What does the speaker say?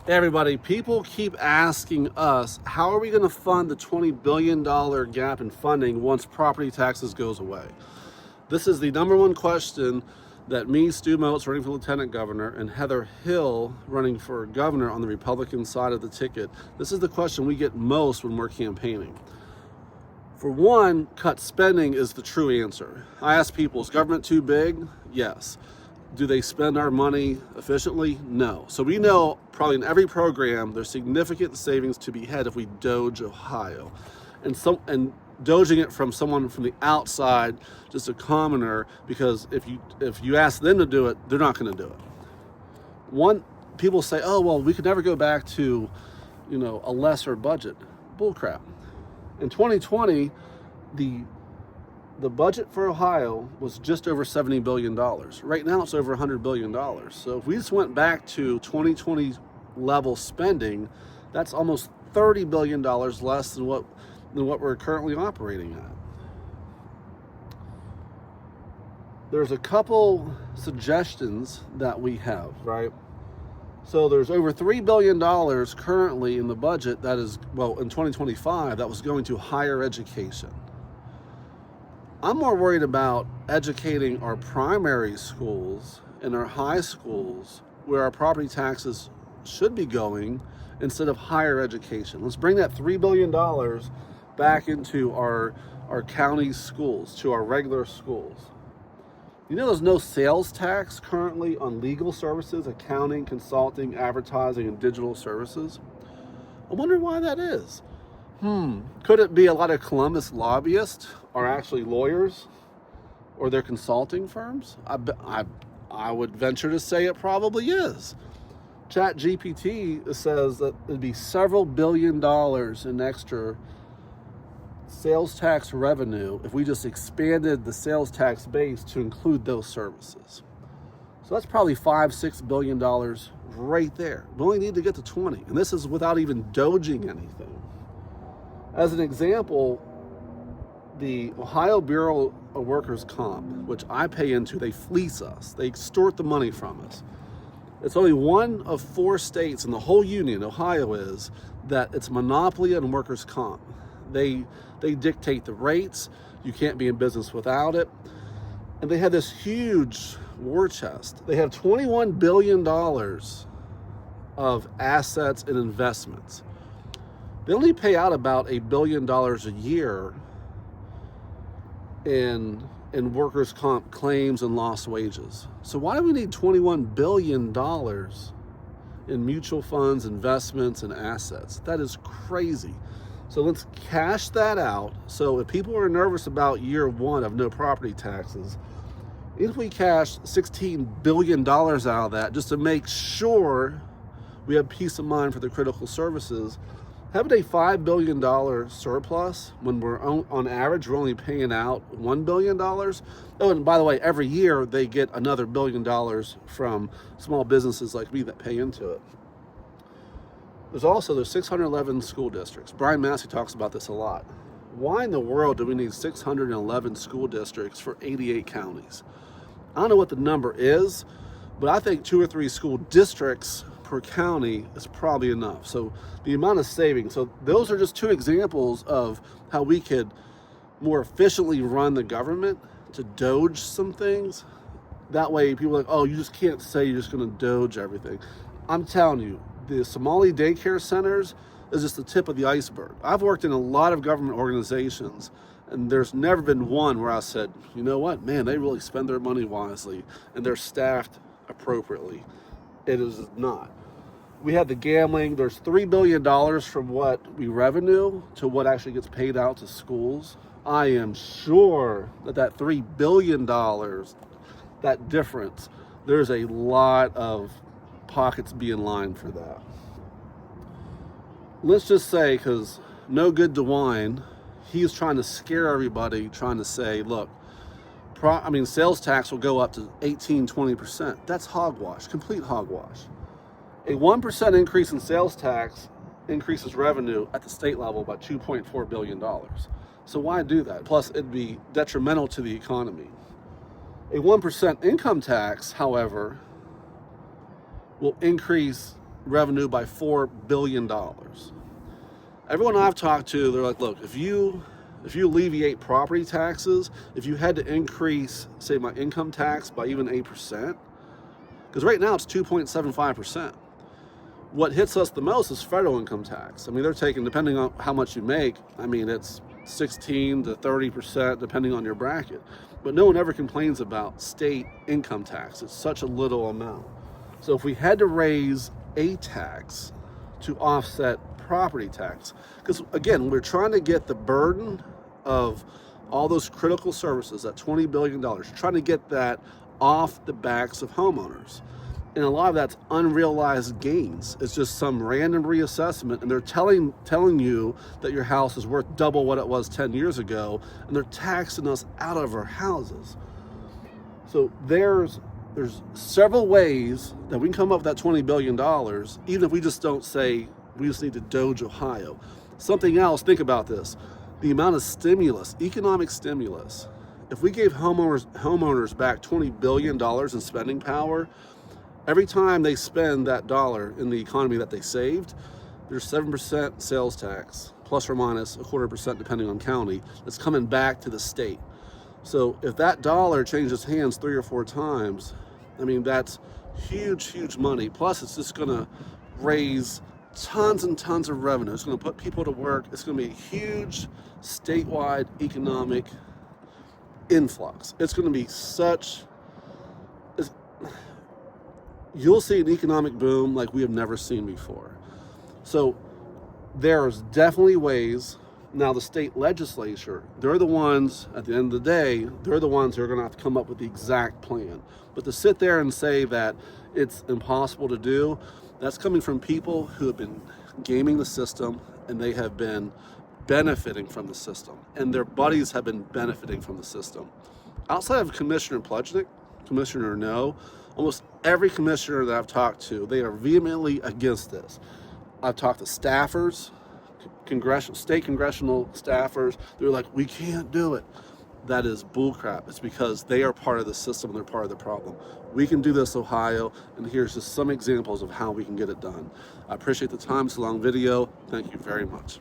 Hey everybody, people keep asking us, how are we going to fund the $20 billion gap in funding once property taxes goes away? This is the number one question that me, Stu Moats, running for lieutenant governor, and Heather Hill, running for governor on the Republican side of the ticket, this is the question we get most when we're campaigning. For one, cut spending is the true answer. I ask people, is government too big? Yes. Do they spend our money efficiently? No. So we know probably in every program there's significant savings to be had if we Doge Ohio. And doging it from someone from the outside, just a commoner, because if you ask them to do it, they're not going to do it. People say, oh well, we could never go back to, a lesser budget. Bullcrap. In 2020, the budget for Ohio was just over $70 billion. Right now it's over $100 billion. So if we just went back to 2020 level spending, that's almost $30 billion less than what we're currently operating at. There's a couple suggestions that we have, right? So there's over $3 billion currently in the budget that is, in 2025, that was going to higher education. I'm more worried about educating our primary schools and our high schools where our property taxes should be going instead of higher education. Let's bring that $3 billion back into our county schools, to our regular schools. There's no sales tax currently on legal services, accounting, consulting, advertising, and digital services. I wonder why that is. Could it be a lot of Columbus lobbyists are actually lawyers, or they're consulting firms? I would venture to say it probably is. ChatGPT says that it'd be several $billion in extra sales tax revenue if we just expanded the sales tax base to include those services. So that's probably $5-6 billion right there. We only need to get to 20, and this is without even doging anything. As an example, the Ohio Bureau of Workers' Comp, which I pay into, they fleece us. They extort the money from us. It's only one of 4 states in the whole union, Ohio is, that it's monopoly on workers' comp. They dictate the rates. You can't be in business without it. And they have this huge war chest. They have $21 billion of assets and investments. They only pay out about $1 billion a year in workers' comp claims and lost wages. So why do we need $21 billion in mutual funds, investments, and assets? That is crazy. So let's cash that out. So if people are nervous about year one of no property taxes, if we cash $16 billion out of that just to make sure we have peace of mind for the critical services, having a $5 billion surplus when we're on average, we're only paying out $1 billion. Oh, and by the way, every year they get another $1 billion from small businesses like me that pay into it. There's 611 school districts. Brian Massey talks about this a lot. Why in the world do we need 611 school districts for 88 counties? I don't know what the number is, but I think 2 or 3 school districts per county is probably enough. So the amount of savings, so those are just 2 examples of how we could more efficiently run the government to doge some things. That way people are like, oh, you just can't say you're just going to doge everything. I'm telling you, the Somali daycare centers is just the tip of the iceberg. I've worked in a lot of government organizations, and there's never been one where I said, you know what, man, they really spend their money wisely and they're staffed appropriately. It is not. We have the gambling. There's $3 billion from what we revenue to what actually gets paid out to schools. I am sure that $3 billion, that difference, there's a lot of pockets being lined for that. Let's just say, because no good DeWine, he's trying to scare everybody, trying to say, look, sales tax will go up to 18-20%. That's hogwash, complete hogwash. A 1% increase in sales tax increases revenue at the state level by $2.4 billion. So why do that? Plus, it'd be detrimental to the economy. A 1% income tax, however, will increase revenue by $4 billion. Everyone I've talked to, they're like, look, if you alleviate property taxes, if you had to increase, say, my income tax by even 8%, because right now it's 2.75%. What hits us the most is federal income tax. I mean, they're taking, depending on how much you make, I mean, it's 16 to 30% depending on your bracket. But no one ever complains about state income tax. It's such a little amount. So if we had to raise a tax to offset property tax, because again, we're trying to get the burden of all those critical services, that $20 billion, trying to get that off the backs of homeowners. And a lot of that's unrealized gains. It's just some random reassessment, and they're telling you that your house is worth double what it was 10 years ago, and they're taxing us out of our houses. So there's several ways that we can come up with that $20 billion, even if we just don't say we just need to Doge Ohio. Something else, think about this. The amount of stimulus, economic stimulus. If we gave homeowners back $20 billion in spending power, every time they spend that dollar in the economy that they saved, there's 7% sales tax, plus or minus a 0.25% depending on county, that's coming back to the state. So if that dollar changes hands 3 or 4 times, I mean, that's huge, huge money. Plus, it's just going to raise tons and tons of revenue. It's going to put people to work. It's going to be a huge statewide economic influx. It's going to be you'll see an economic boom like we have never seen before. So there's definitely ways. Now the state legislature, they're the ones, at the end of the day, they're the ones who are going to have to come up with the exact plan. But to sit there and say that it's impossible to do, that's coming from people who have been gaming the system, and they have been benefiting from the system, and their buddies have been benefiting from the system. Outside of Commissioner Plutchnik, Commissioner No, almost every commissioner that I've talked to, they are vehemently against this. I've talked to staffers, state congressional staffers. They're like, we can't do it. That is bullcrap. It's because they are part of the system and they're part of the problem. We can do this, Ohio, and here's just some examples of how we can get it done. I appreciate the time. It's a long video. Thank you very much.